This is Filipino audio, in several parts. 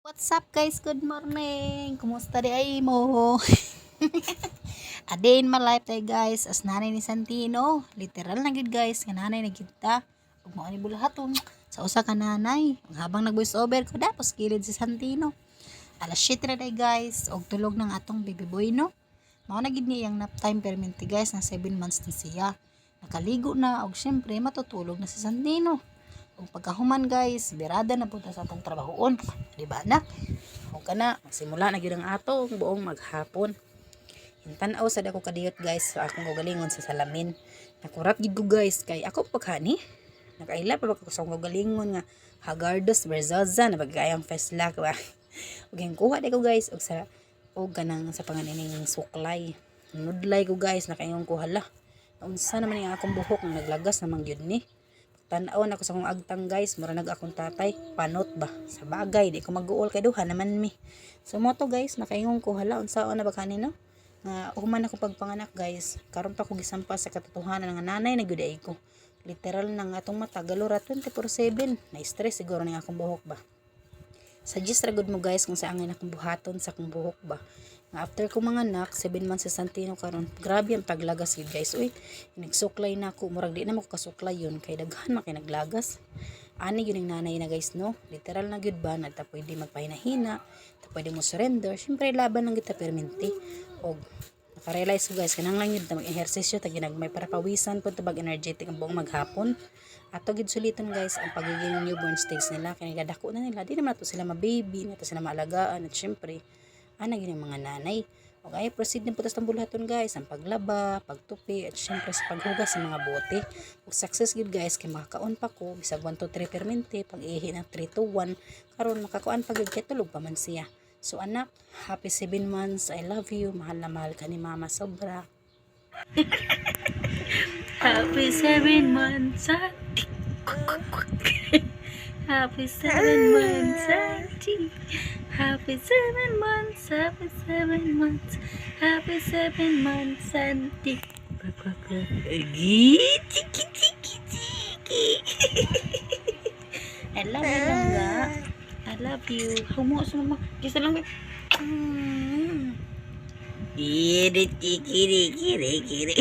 What's up guys? Good morning! Kumusta di ay mo? A day in my life day guys, as nanay ni Santino. Literal na gid guys, nga nanay na gid ta. Ug mao ni bulahaton sa usa ka nanay. Habang nag-voice over ko dapos kilid si Santino. Alas 7 na day guys, og tulog ng atong baby boy no. Mao na gid niya yung nap time permanente guys, na 7 months na siya. Nakaligo na og syempre matutulog na si Santino. Kung pagkahuman guys, birada na punta sa atong trabahoon. Di ba na? O kana, simula na gyud ang atong buong maghapon. Hintanaw sa dako kadiyot guys sa akong gagalingon sa salamin. Nakurat gid ko guys kay ako paghani. Nakaila pa ko sa akong gagalingon nga Hagardos Berzosa na bagayang feslak ba. Ug kuha ko guys og sa og kanang sa panganining suklay. Nudlay ko guys nakaingon ko hala. Unsa naman yung akong buhok nga naglagas namang gyud ni. Tan-aw ako sa akong agtang guys, mura nag akong tatay, panot ba? Sa bagay, di ko mag-uol kay duha naman mi. So mo to guys, nakaingon ko hala unsaon na ba kanino? Nga human ako pagpanganak guys, karon pa ko gisampa sa katotohanan nga nanay na gyud ko. Literal nang atong mata galura 24/7. Na-stress siguro ning akong buhok ba. Suggest ra gud mo guys kung sa angin akong buhaton sa akong buhok ba. Nga after ko manganak 7 months sa Santino karon, grabe ang paglagas gid guys. Uy, nagsuklay na ako, murag di na mo ko kasuklay yun kay daghan man kay naglagas. Ani yun ang nanay na guys no. Literal na gyud ba na ta pwede magpahinahina, ta pwede mo surrender. Syempre laban lang kita permanente. Og naka-realize ko guys kanang lang yun ta mag-ehersisyo ta ginagmay para pawisan pud tabag energetic ang buong maghapon. Ato gid suliton guys ang pagiging newborn stage nila kay gadako na nila. Di naman to sila ma-baby, na to sila maalagaan at syempre ana gyud ang mga nanay. Og ay proceed din putas ng bulaton guys ang paglaba, pagtupi at syempre sa paghugas sa mga bote. Ug success gid guys kay makakaon pa ko bisag 1 to 3 permente pag ihi ng 3 to 1 karon makakuan pa gid kay tulog pa man siya. So anak, happy 7 months. I love you. Mahal na mahal ka ni mama sobra. Happy 7 months, Auntie. Happy 7 months, Auntie. Happy 7 months, happy 7 months, happy 7 months, Auntie. Chiki, chiki, chiki. I love you, Langga. I love you. Humo sa mama. Kisa lang. Kiri, kiri, kiri, kiri.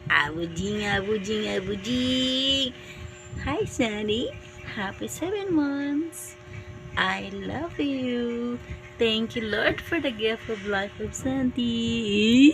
Abujing, abujing, abujing. Hi, Sunny. Happy 7 months. I love you. Thank you, Lord, for the gift of life of Santi.